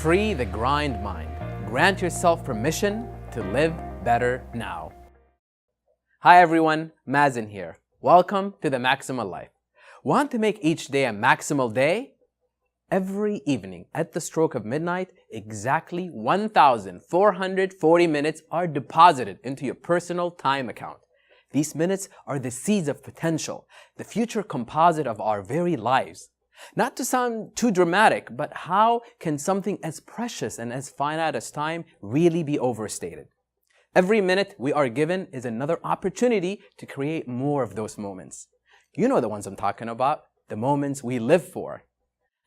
Free the grind mind. Grant yourself permission to live better now. Hi everyone, Mazen here. Welcome to the Maximal Life. Want to make each day a maximal day? Every evening at the stroke of midnight, exactly 1,440 minutes are deposited into your personal time account. These minutes are the seeds of potential, the future composite of our very lives. Not to sound too dramatic, but how can something as precious and as finite as time really be overstated? Every minute we are given is another opportunity to create more of those moments. You know the ones I'm talking about, the moments we live for.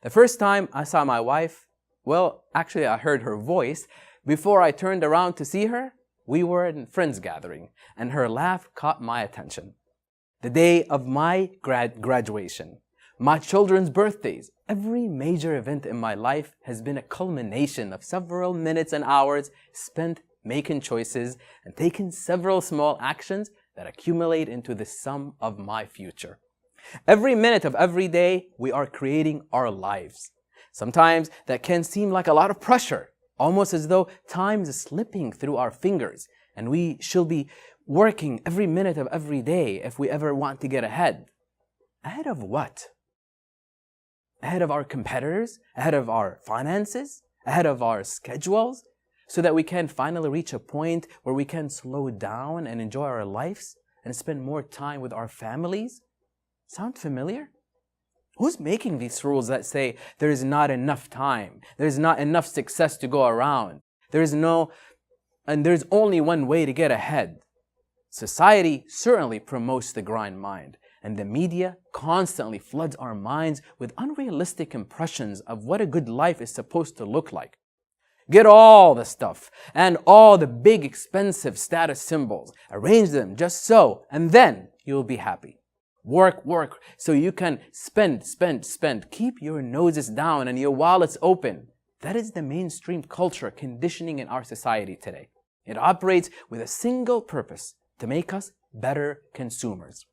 The first time I saw my wife, well, actually I heard her voice. Before I turned around to see her, we were in friends gathering, and her laugh caught my attention. The day of my graduation, my children's birthdays, every major event in my life has been a culmination of several minutes and hours spent making choices and taking several small actions that accumulate into the sum of my future. Every minute of every day, we are creating our lives. Sometimes that can seem like a lot of pressure, almost as though time is slipping through our fingers and we should be working every minute of every day if we ever want to get ahead. Ahead of what? Ahead of our competitors? Ahead of our finances? Ahead of our schedules? So that we can finally reach a point where we can slow down and enjoy our lives and spend more time with our families? Sound familiar? Who's making these rules that say there is not enough time, there's not enough success to go around, there's only one way to get ahead? Society certainly promotes the grind mind, and the media constantly floods our minds with unrealistic impressions of what a good life is supposed to look like. Get all the stuff and all the big expensive status symbols, arrange them just so, and then you'll be happy. Work, so you can spend. Keep your noses down and your wallets open. That is the mainstream culture conditioning in our society today. It operates with a single purpose, to make us better consumers.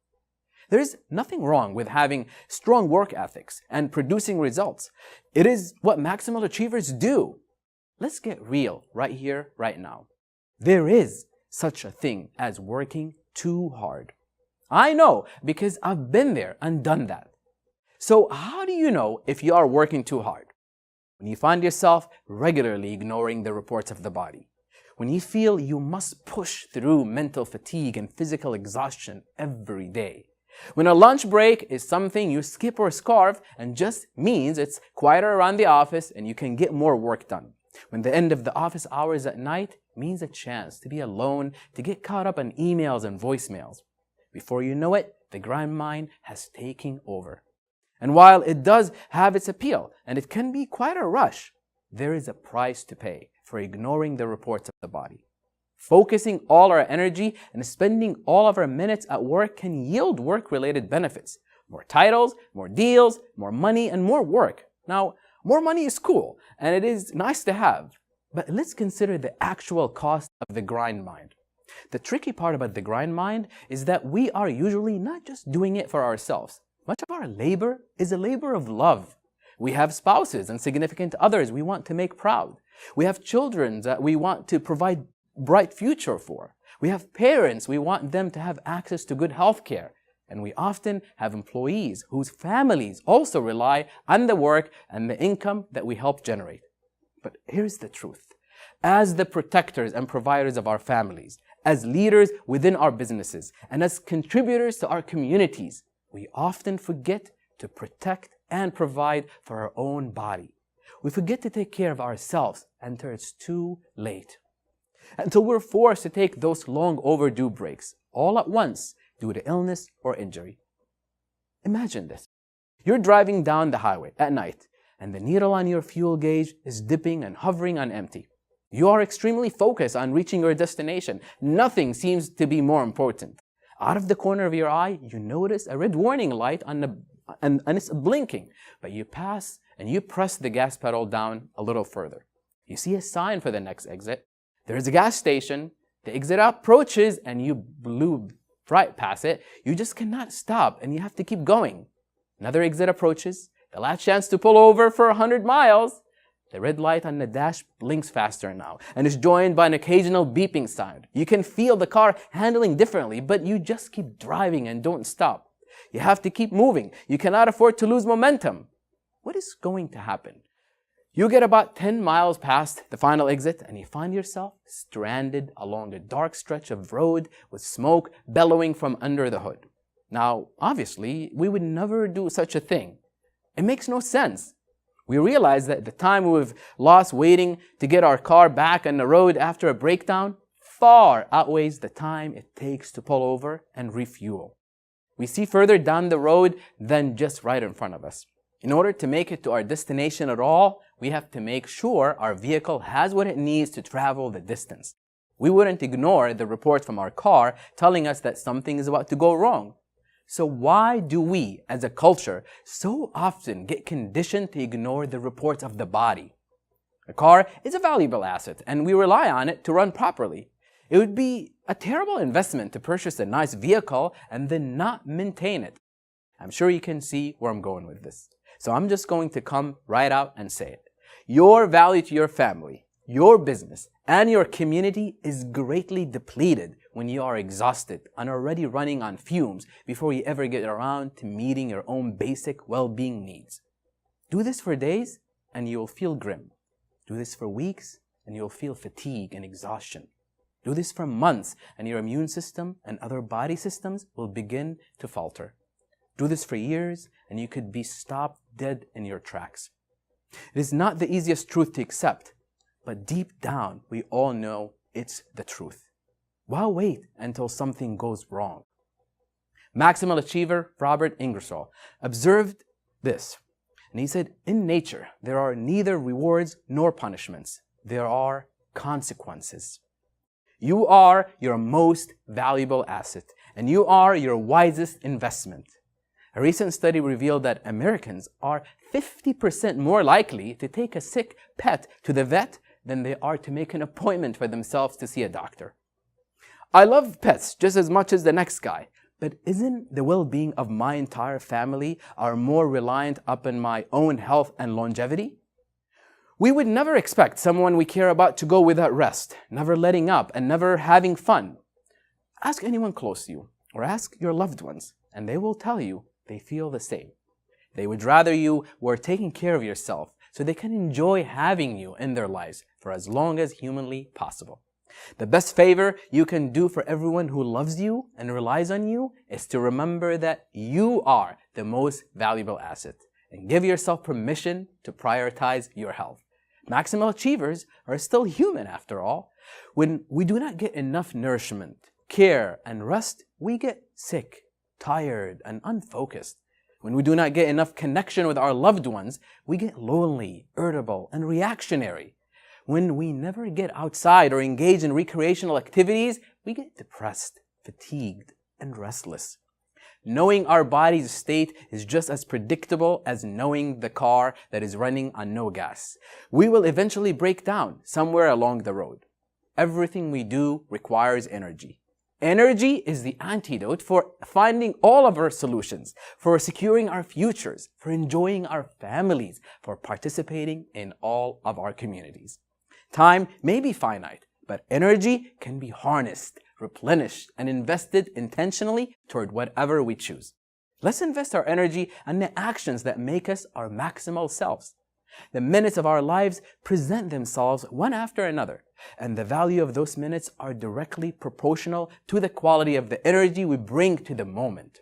There is nothing wrong with having strong work ethics and producing results. It is what maximal achievers do. Let's get real right here, right now. There is such a thing as working too hard. I know because I've been there and done that. So how do you know if you are working too hard? When you find yourself regularly ignoring the reports of the body. When you feel you must push through mental fatigue and physical exhaustion every day. When a lunch break is something you skip or scarf and just means it's quieter around the office and you can get more work done. When the end of the office hours at night means a chance to be alone, to get caught up in emails and voicemails. Before you know it, the grind mind has taken over. And while it does have its appeal, and it can be quite a rush, there is a price to pay for ignoring the reports of the body. Focusing all our energy and spending all of our minutes at work can yield work-related benefits. More titles, more deals, more money, and more work. Now, more money is cool, and it is nice to have. But let's consider the actual cost of the grind mind. The tricky part about the grind mind is that we are usually not just doing it for ourselves. Much of our labor is a labor of love. We have spouses and significant others we want to make proud. We have children that we want to provide bright future for. We have parents, we want them to have access to good health care. And we often have employees whose families also rely on the work and the income that we help generate. But here's the truth. As the protectors and providers of our families, as leaders within our businesses, and as contributors to our communities, we often forget to protect and provide for our own body. We forget to take care of ourselves until it's too late. Until we're forced to take those long overdue breaks, all at once, due to illness or injury. Imagine this. You're driving down the highway at night, and the needle on your fuel gauge is dipping and hovering on empty. You are extremely focused on reaching your destination. Nothing seems to be more important. Out of the corner of your eye, you notice a red warning light and it's blinking, but you pass and you press the gas pedal down a little further. You see a sign for the next exit. There is a gas station. The exit approaches and you blew right past it. You just cannot stop and you have to keep going. Another exit approaches. The last chance to pull over for 100 miles. The red light on the dash blinks faster now and is joined by an occasional beeping sound. You can feel the car handling differently, but you just keep driving and don't stop. You have to keep moving. You cannot afford to lose momentum. What is going to happen? You get about 10 miles past the final exit and you find yourself stranded along a dark stretch of road with smoke bellowing from under the hood. Now, obviously, we would never do such a thing. It makes no sense. We realize that the time we've lost waiting to get our car back on the road after a breakdown far outweighs the time it takes to pull over and refuel. We see further down the road than just right in front of us. In order to make it to our destination at all, we have to make sure our vehicle has what it needs to travel the distance. We wouldn't ignore the report from our car telling us that something is about to go wrong. So why do we, as a culture, so often get conditioned to ignore the reports of the body? A car is a valuable asset, and we rely on it to run properly. It would be a terrible investment to purchase a nice vehicle and then not maintain it. I'm sure you can see where I'm going with this. So I'm just going to come right out and say it. Your value to your family, your business, and your community is greatly depleted when you are exhausted and already running on fumes before you ever get around to meeting your own basic well-being needs. Do this for days and you'll feel grim. Do this for weeks and you'll feel fatigue and exhaustion. Do this for months and your immune system and other body systems will begin to falter. Do this for years and you could be stopped dead in your tracks. It is not the easiest truth to accept, but deep down we all know it's the truth. Why wait until something goes wrong? Maximal Achiever Robert Ingersoll observed this, and he said, "In nature, there are neither rewards nor punishments. There are consequences." You are your most valuable asset, and you are your wisest investment. A recent study revealed that Americans are 50% more likely to take a sick pet to the vet than they are to make an appointment for themselves to see a doctor. I love pets just as much as the next guy, but isn't the well-being of my entire family are more reliant upon my own health and longevity? We would never expect someone we care about to go without rest, never letting up, and never having fun. Ask anyone close to you, or ask your loved ones, and they will tell you they feel the same. They would rather you were taking care of yourself so they can enjoy having you in their lives for as long as humanly possible. The best favor you can do for everyone who loves you and relies on you is to remember that you are the most valuable asset and give yourself permission to prioritize your health. Maximal achievers are still human after all. When we do not get enough nourishment, care, and rest, we get sick, tired, and unfocused. When we do not get enough connection with our loved ones, we get lonely, irritable, and reactionary. When we never get outside or engage in recreational activities, we get depressed, fatigued, and restless. Knowing our body's state is just as predictable as knowing the car that is running on no gas. We will eventually break down somewhere along the road. Everything we do requires energy. Energy is the antidote for finding all of our solutions, for securing our futures, for enjoying our families, for participating in all of our communities. Time may be finite, but energy can be harnessed, replenished, and invested intentionally toward whatever we choose. Let's invest our energy in the actions that make us our maximal selves. The minutes of our lives present themselves one after another, and the value of those minutes are directly proportional to the quality of the energy we bring to the moment.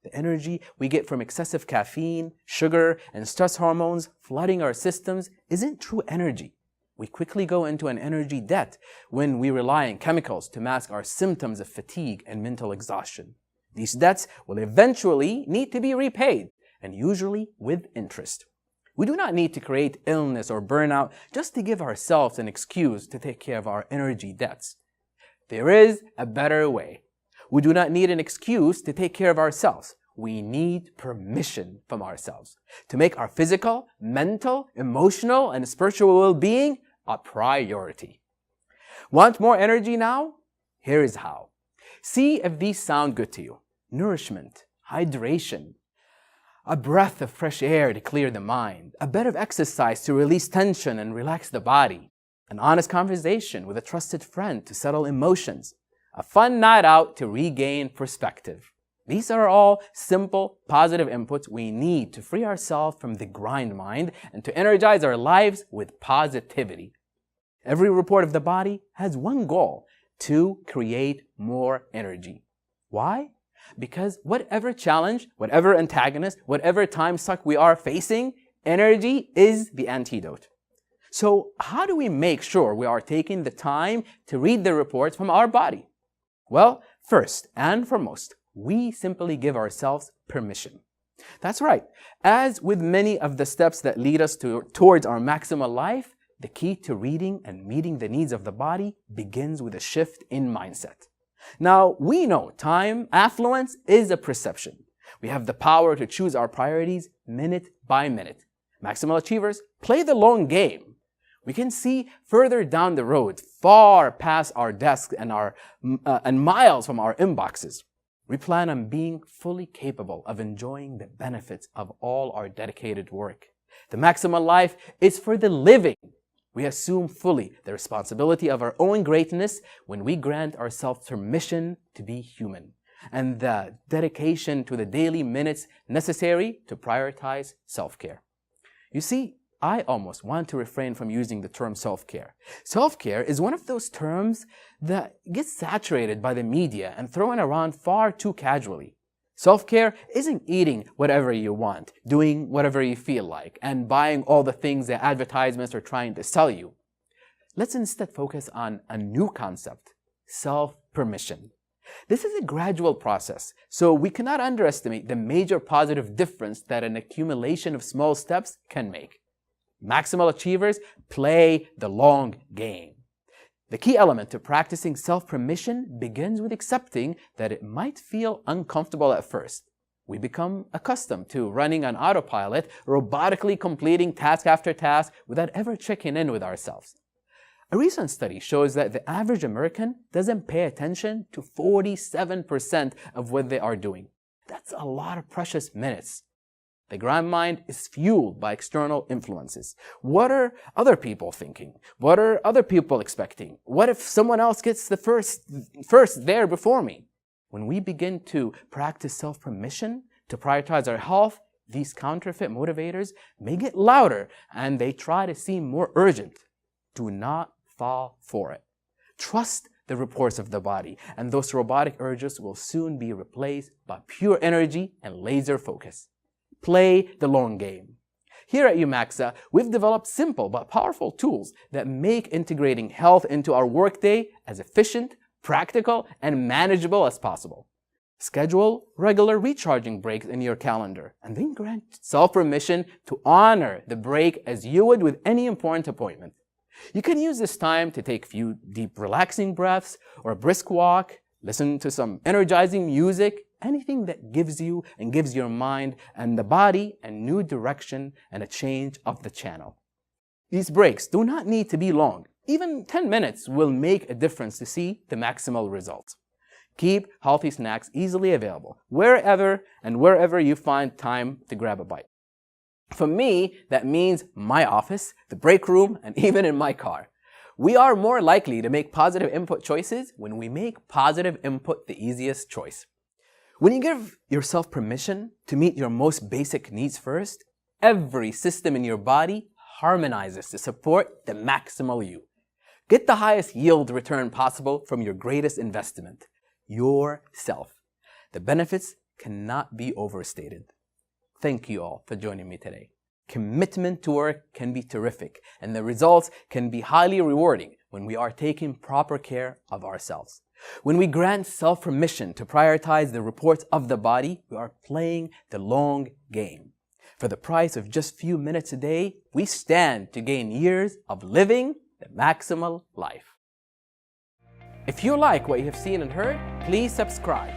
The energy we get from excessive caffeine, sugar, and stress hormones flooding our systems isn't true energy. We quickly go into an energy debt when we rely on chemicals to mask our symptoms of fatigue and mental exhaustion. These debts will eventually need to be repaid, and usually with interest. We do not need to create illness or burnout just to give ourselves an excuse to take care of our energy debts. There is a better way. We do not need an excuse to take care of ourselves. We need permission from ourselves to make our physical, mental, emotional, and spiritual well-being a priority. Want more energy now? Here is how. See if these sound good to you. Nourishment, hydration. a breath of fresh air to clear the mind, a bit of exercise to release tension and relax the body, an honest conversation with a trusted friend to settle emotions, a fun night out to regain perspective. These are all simple, positive inputs we need to free ourselves from the grind mind and to energize our lives with positivity. Every report of the body has one goal: to create more energy. Why? Because whatever challenge, whatever antagonist, whatever time suck we are facing, energy is the antidote. So how do we make sure we are taking the time to read the reports from our body? Well, first and foremost, we simply give ourselves permission. That's right. As with many of the steps that lead us towards our maximal life, the key to reading and meeting the needs of the body begins with a shift in mindset. Now, we know time affluence is a perception. We have the power to choose our priorities minute by minute. Maximal achievers play the long game. We can see further down the road, far past our desks and miles from our inboxes. We plan on being fully capable of enjoying the benefits of all our dedicated work. The maximal life is for the living. We assume fully the responsibility of our own greatness when we grant ourselves permission to be human, and the dedication to the daily minutes necessary to prioritize self-care. You see, I almost want to refrain from using the term self-care. Self-care is one of those terms that gets saturated by the media and thrown around far too casually. Self-care isn't eating whatever you want, doing whatever you feel like, and buying all the things that advertisements are trying to sell you. Let's instead focus on a new concept: self-permission. This is a gradual process, so we cannot underestimate the major positive difference that an accumulation of small steps can make. Maximal achievers play the long game. The key element to practicing self-permission begins with accepting that it might feel uncomfortable at first. We become accustomed to running on autopilot, robotically completing task after task without ever checking in with ourselves. A recent study shows that the average American doesn't pay attention to 47% of what they are doing. That's a lot of precious minutes. The grind mind is fueled by external influences. What are other people thinking? What are other people expecting? What if someone else gets the first there before me? When we begin to practice self-permission to prioritize our health, these counterfeit motivators may get louder and they try to seem more urgent. Do not fall for it. Trust the reports of the body, and those robotic urges will soon be replaced by pure energy and laser focus. Play the long game. Here at YOUMAXA, we've developed simple but powerful tools that make integrating health into our workday as efficient, practical, and manageable as possible. Schedule regular recharging breaks in your calendar, and then grant self-permission to honor the break as you would with any important appointment. You can use this time to take a few deep relaxing breaths or a brisk walk, listen to some energizing music, anything that gives you and gives your mind and the body a new direction and a change of the channel. These breaks do not need to be long. Even 10 minutes will make a difference to see the maximal results. Keep healthy snacks easily available wherever you find time to grab a bite. For me, that means my office, the break room, and even in my car. We are more likely to make positive input choices when we make positive input the easiest choice. When you give yourself permission to meet your most basic needs first, every system in your body harmonizes to support the maximal you. Get the highest yield return possible from your greatest investment, yourself. The benefits cannot be overstated. Thank you all for joining me today. Commitment to work can be terrific, and the results can be highly rewarding when we are taking proper care of ourselves. When we grant self-permission to prioritize the reports of the body, we are playing the long game. For the price of just a few minutes a day, we stand to gain years of living the maximal life. If you like what you have seen and heard, please subscribe.